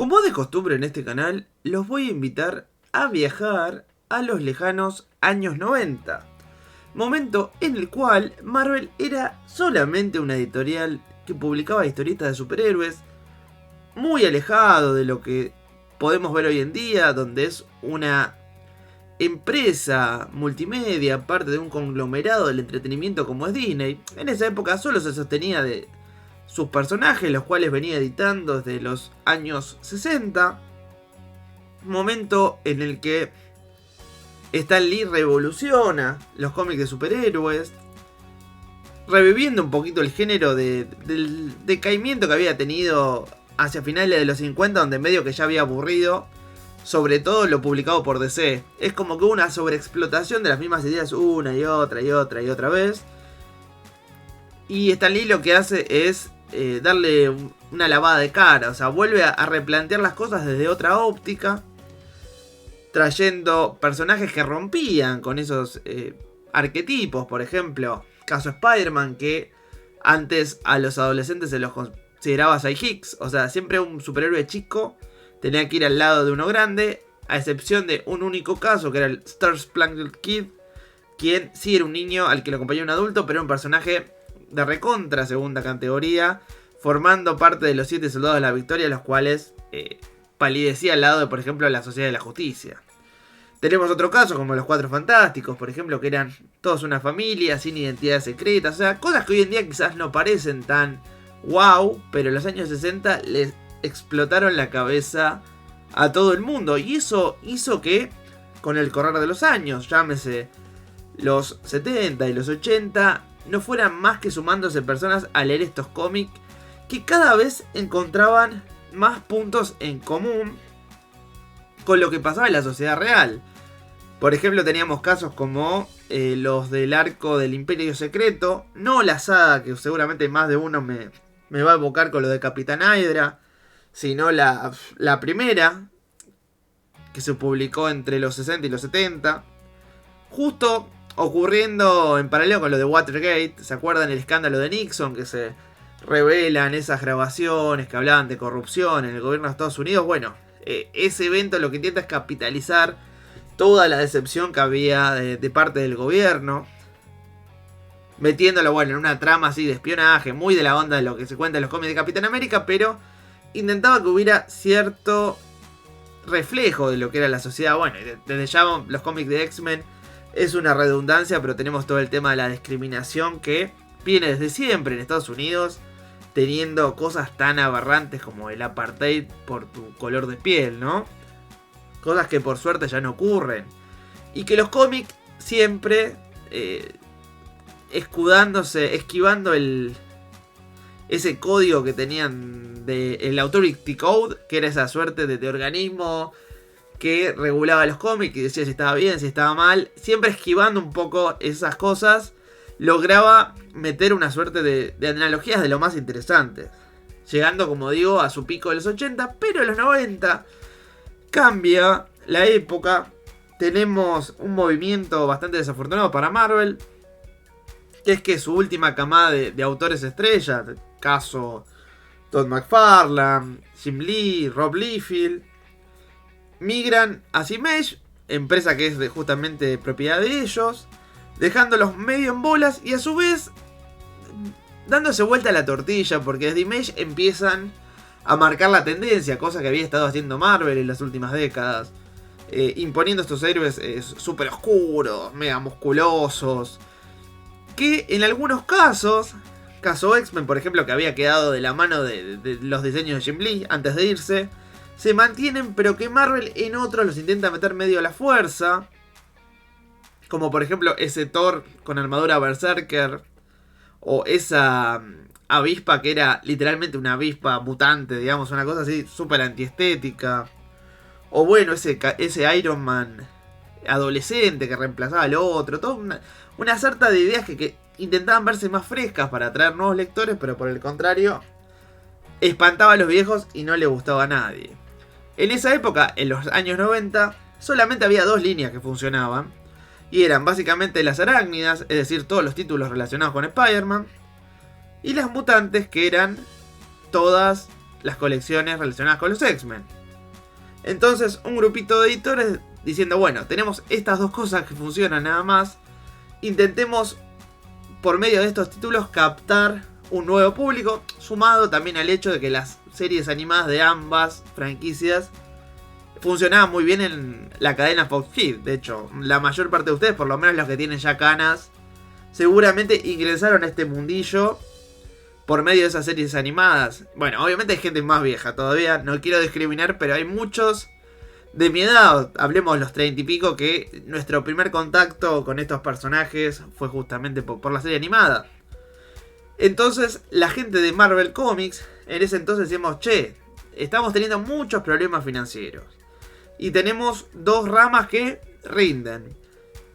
Como de costumbre en este canal, los voy a invitar a viajar a los lejanos años 90. Momento en el cual Marvel era solamente una editorial que publicaba historietas de superhéroes, muy alejado de lo que podemos ver hoy en día, donde es una empresa multimedia, parte de un conglomerado del entretenimiento como es Disney. En esa época solo se sostenía de sus personajes, los cuales venía editando desde los años 60. Momento en el que Stan Lee revoluciona los cómics de superhéroes, reviviendo un poquito el género del decaimiento que había tenido hacia finales de los 50, donde medio que ya había aburrido, sobre todo lo publicado por DC. Es como que hubo una sobreexplotación de las mismas ideas una y otra y otra y otra vez. Y Stan Lee lo que hace es darle una lavada de cara, o sea, vuelve a replantear las cosas desde otra óptica, trayendo personajes que rompían con esos arquetipos. Por ejemplo, caso Spider-Man, que antes a los adolescentes se los consideraba sidekicks, o sea, siempre un superhéroe chico tenía que ir al lado de uno grande, a excepción de un único caso que era el Star Spangled Kid, quien sí era un niño al que lo acompañaba un adulto, pero era un personaje de recontra segunda categoría, formando parte de los 7 soldados de la victoria, los cuales palidecía al lado de, por ejemplo, la Sociedad de la Justicia. Tenemos otro caso como los Cuatro Fantásticos, por ejemplo, que eran todos una familia, sin identidad secreta, o sea, cosas que hoy en día quizás no parecen tan wow, pero en los años 60 les explotaron la cabeza a todo el mundo, y eso hizo que, con el correr de los años, llámese los 70 y los 80, no fueran más que sumándose personas a leer estos cómics que cada vez encontraban más puntos en común con lo que pasaba en la sociedad real. Por ejemplo, teníamos casos como los del arco del Imperio Secreto, no la saga que seguramente más de uno me va a evocar con lo de Capitán Hydra, sino la primera, que se publicó entre los 60 y los 70, justo ocurriendo en paralelo con lo de Watergate. ¿Se acuerdan el escándalo de Nixon? Que se revelan esas grabaciones que hablaban de corrupción en el gobierno de Estados Unidos. Bueno, ese evento lo que intenta es capitalizar toda la decepción que había de parte del gobierno, metiéndolo, bueno, en una trama así de espionaje, muy de la onda de lo que se cuenta en los cómics de Capitán América, pero intentaba que hubiera cierto reflejo de lo que era la sociedad. Bueno, desde ya los cómics de X-Men es una redundancia, pero tenemos todo el tema de la discriminación que viene desde siempre en Estados Unidos, teniendo cosas tan aberrantes como el apartheid por tu color de piel, ¿no? Cosas que por suerte ya no ocurren. Y que los cómics siempre esquivando ese código que tenían del Authority Code, que era esa suerte de organismo que regulaba los cómics y decía si estaba bien, si estaba mal, siempre esquivando un poco esas cosas, lograba meter una suerte de analogías de lo más interesantes, llegando, como digo, a su pico de los 80, pero en los 90 cambia la época. Tenemos un movimiento bastante desafortunado para Marvel, que es que su última camada de autores estrella, caso Todd McFarlane, Jim Lee, Rob Liefeld, migran a Image, empresa que es justamente propiedad de ellos, dejándolos medio en bolas y a su vez dándose vuelta a la tortilla, porque desde Image empiezan a marcar la tendencia, cosa que había estado haciendo Marvel en las últimas décadas, imponiendo estos héroes súper oscuros, mega musculosos, que en algunos casos, caso X-Men por ejemplo, que había quedado de la mano de los diseños de Jim Lee antes de irse, se mantienen, pero que Marvel en otros los intenta meter medio a la fuerza, como por ejemplo ese Thor con armadura Berserker, o esa avispa que era literalmente una avispa mutante, digamos, una cosa así súper antiestética, o bueno, ese Iron Man adolescente que reemplazaba al otro, toda una sarta de ideas que intentaban verse más frescas para atraer nuevos lectores, pero por el contrario espantaba a los viejos y no le gustaba a nadie. En esa época, en los años 90, solamente había dos líneas que funcionaban, y eran básicamente las arácnidas, es decir, todos los títulos relacionados con Spider-Man, y las mutantes, que eran todas las colecciones relacionadas con los X-Men. Entonces un grupito de editores diciendo, bueno, tenemos estas dos cosas que funcionan nada más, intentemos por medio de estos títulos captar un nuevo público, sumado también al hecho de que las series animadas de ambas franquicias funcionaban muy bien en la cadena Fox Kids. De hecho, la mayor parte de ustedes, por lo menos los que tienen ya canas, seguramente ingresaron a este mundillo por medio de esas series animadas. Bueno, obviamente hay gente más vieja todavía, no quiero discriminar, pero hay muchos de mi edad, hablemos de los 30 y pico, que nuestro primer contacto con estos personajes fue justamente por la serie animada. Entonces, la gente de Marvel Comics, en ese entonces decíamos, che, estamos teniendo muchos problemas financieros. Y tenemos dos ramas que rinden.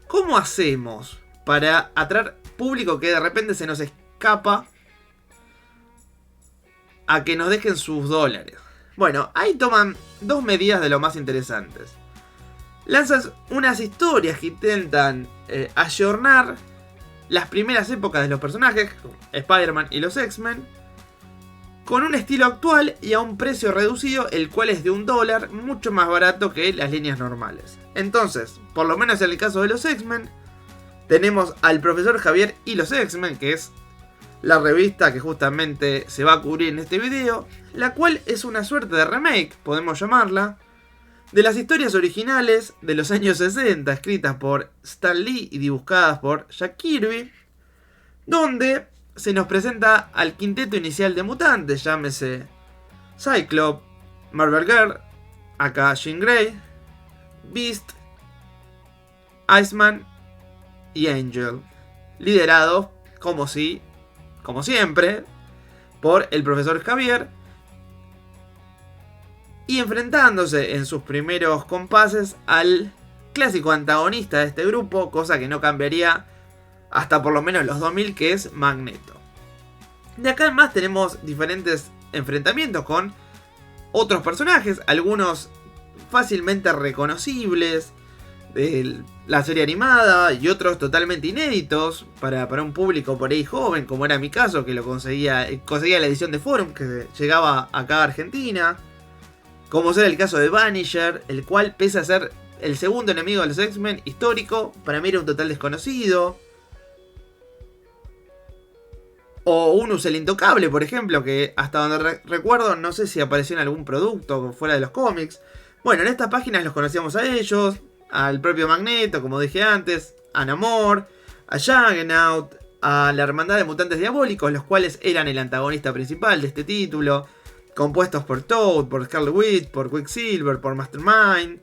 ¿Cómo hacemos para atraer público que de repente se nos escapa a que nos dejen sus dólares? Bueno, ahí toman dos medidas de lo más interesantes. Lanzas unas historias que intentan ayornar las primeras épocas de los personajes, Spider-Man y los X-Men, con un estilo actual y a un precio reducido, el cual es de $1, mucho más barato que las líneas normales. Entonces, por lo menos en el caso de los X-Men, tenemos al Profesor Javier y los X-Men, que es la revista que justamente se va a cubrir en este video, la cual es una suerte de remake, podemos llamarla, de las historias originales de los años 60, escritas por Stan Lee y dibujadas por Jack Kirby, donde se nos presenta al quinteto inicial de mutantes, llámese Cyclops, Marvel Girl, acá Jean Grey, Beast, Iceman y Angel, liderados, como siempre, por el Profesor Javier, y enfrentándose en sus primeros compases al clásico antagonista de este grupo, cosa que no cambiaría hasta por lo menos los 2000, que es Magneto. De acá en más tenemos diferentes enfrentamientos con otros personajes, algunos fácilmente reconocibles de la serie animada y otros totalmente inéditos para un público por ahí joven, como era mi caso, que lo conseguía la edición de Forum que llegaba acá a Argentina, como será el caso de Vanisher, el cual, pese a ser el segundo enemigo de los X-Men histórico, para mí era un total desconocido. O Unus el Intocable, por ejemplo, que hasta donde recuerdo no sé si apareció en algún producto fuera de los cómics. Bueno, en estas páginas los conocíamos a ellos, al propio Magneto, como dije antes, a Namor, a Juggernaut, a la Hermandad de Mutantes Diabólicos, los cuales eran el antagonista principal de este título, compuestos por Toad, por Scarlet Witch, por Quicksilver, por Mastermind.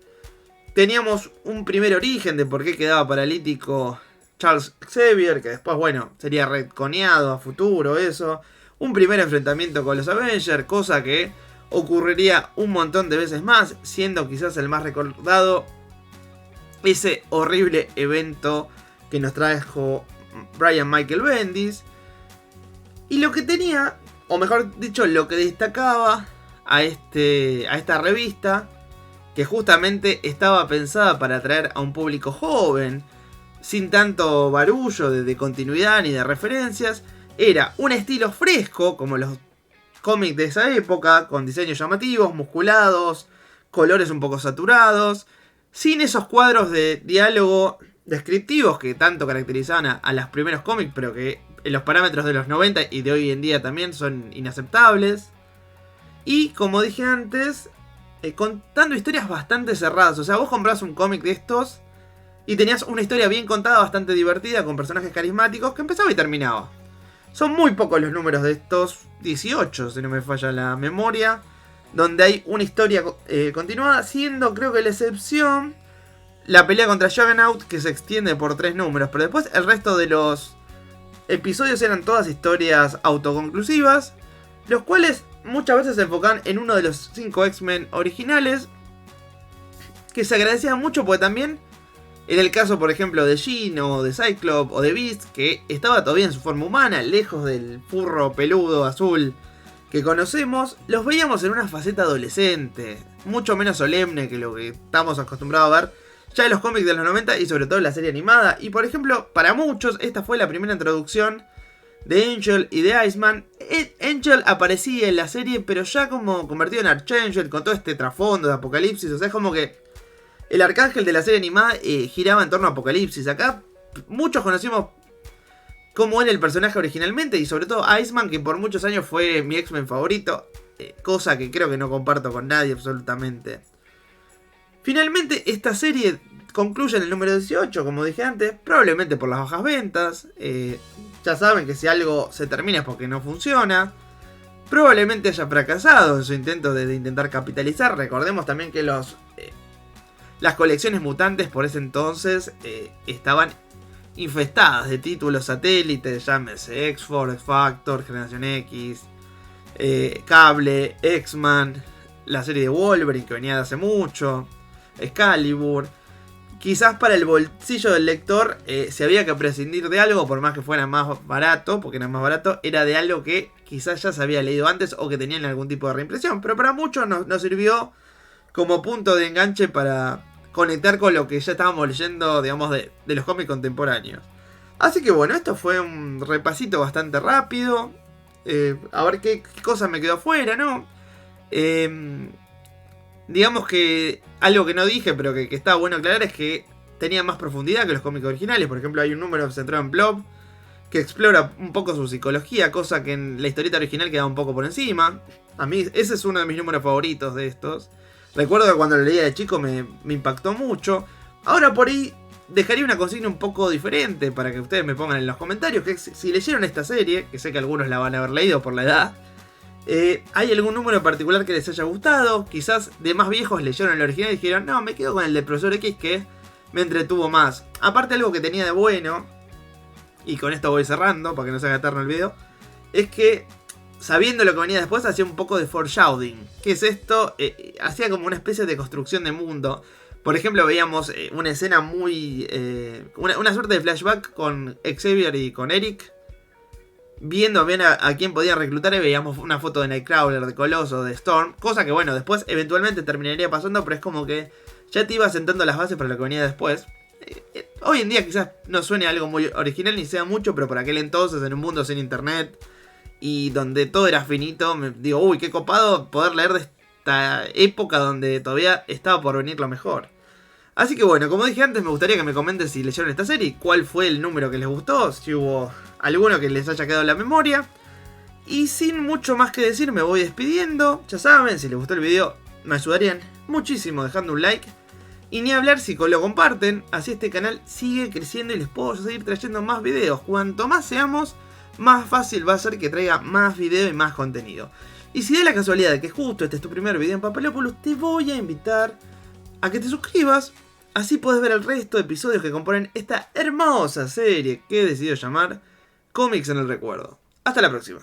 Teníamos un primer origen de por qué quedaba paralítico Charles Xavier, que después, bueno, sería retconeado a futuro, eso. Un primer enfrentamiento con los Avengers, cosa que ocurriría un montón de veces más, siendo quizás el más recordado ese horrible evento que nos trajo Brian Michael Bendis. Y lo que tenía, o mejor dicho, lo que destacaba a esta revista, que justamente estaba pensada para atraer a un público joven, sin tanto barullo de continuidad ni de referencias, era un estilo fresco, como los cómics de esa época, con diseños llamativos, musculados, colores un poco saturados, sin esos cuadros de diálogo descriptivos que tanto caracterizaban a los primeros cómics, pero que en los parámetros de los 90 y de hoy en día también son inaceptables. Y como dije antes, contando historias bastante cerradas. O sea, vos comprás un cómic de estos y tenías una historia bien contada, bastante divertida, con personajes carismáticos, que empezaba y terminaba. Son muy pocos los números de estos 18, si no me falla la memoria, donde hay una historia continuada, siendo creo que la excepción la pelea contra Juggernaut, que se extiende por 3 números, pero después el resto de los episodios eran todas historias autoconclusivas, los cuales muchas veces se enfocaban en uno de los 5 X-Men originales, que se agradecían mucho porque también, en el caso por ejemplo de Jean o de Cyclops o de Beast, que estaba todavía en su forma humana, lejos del furro peludo azul que conocemos, los veíamos en una faceta adolescente, mucho menos solemne que lo que estamos acostumbrados a ver ya en los cómics de los 90 y sobre todo en la serie animada. Y por ejemplo, para muchos esta fue la primera introducción de Angel y de Iceman. Angel aparecía en la serie, pero ya como convertido en Archangel, con todo este trasfondo de Apocalipsis. O sea, es como que el arcángel de la serie animada giraba en torno a Apocalipsis. Acá muchos conocimos cómo era el personaje originalmente, y sobre todo Iceman, que por muchos años fue mi X-Men favorito, cosa que creo que no comparto con nadie absolutamente. Finalmente esta serie concluye en el número 18, como dije antes, probablemente por las bajas ventas. Ya saben que si algo se termina es porque no funciona. Probablemente haya fracasado en su intento de intentar capitalizar. Recordemos también que las colecciones mutantes por ese entonces estaban infestadas de títulos satélites, llámese X-Force, X-Factor, Generación X, Cable, X-Man, la serie de Wolverine que venía de hace mucho, Excalibur. Quizás para el bolsillo del lector, si había que prescindir de algo, por más que fuera más barato, porque era más barato, era de algo que quizás ya se había leído antes o que tenían algún tipo de reimpresión. Pero para muchos nos sirvió como punto de enganche para conectar con lo que ya estábamos leyendo, digamos, de los cómics contemporáneos. Así que bueno, esto fue un repasito bastante rápido. A ver qué cosa me quedó afuera, ¿no? Digamos que algo que no dije, pero que está bueno aclarar, es que tenía más profundidad que los cómics originales. Por ejemplo, hay un número centrado en Blob que explora un poco su psicología, cosa que en la historieta original queda un poco por encima. A mí ese es uno de mis números favoritos de estos. Recuerdo que cuando lo leía de chico me impactó mucho. Ahora por ahí dejaría una consigna un poco diferente para que ustedes me pongan en los comentarios, que si leyeron esta serie, que sé que algunos la van a haber leído por la edad, ¿hay algún número en particular que les haya gustado? Quizás de más viejos leyeron el original y dijeron, no, me quedo con el de Profesor X que me entretuvo más. Aparte, algo que tenía de bueno, y con esto voy cerrando para que no se haga eterno el video, es que sabiendo lo que venía después hacía un poco de foreshadowing. ¿Qué es esto? Hacía como una especie de construcción de mundo. Por ejemplo, veíamos una escena muy... una suerte de flashback con Xavier y con Eric, viendo bien a quién podía reclutar, y veíamos una foto de Nightcrawler, de Coloso, de Storm. Cosa que bueno, después eventualmente terminaría pasando, pero es como que ya te iba sentando las bases para lo que venía después. Hoy en día quizás no suene algo muy original ni sea mucho, pero por aquel entonces, en un mundo sin internet y donde todo era finito, me digo, uy, qué copado poder leer de esta época donde todavía estaba por venir lo mejor. Así que bueno, como dije antes, me gustaría que me comenten si leyeron esta serie, cuál fue el número que les gustó, si hubo alguno que les haya quedado en la memoria. Y sin mucho más que decir, me voy despidiendo. Ya saben, si les gustó el video, me ayudarían muchísimo dejando un like. Y ni hablar si lo comparten, así este canal sigue creciendo y les puedo seguir trayendo más videos. Cuanto más seamos, más fácil va a ser que traiga más video y más contenido. Y si da la casualidad de que justo este es tu primer video en Papelópolis, te voy a invitar a que te suscribas. Así puedes ver el resto de episodios que componen esta hermosa serie que he decidido llamar Cómics en el Recuerdo. Hasta la próxima.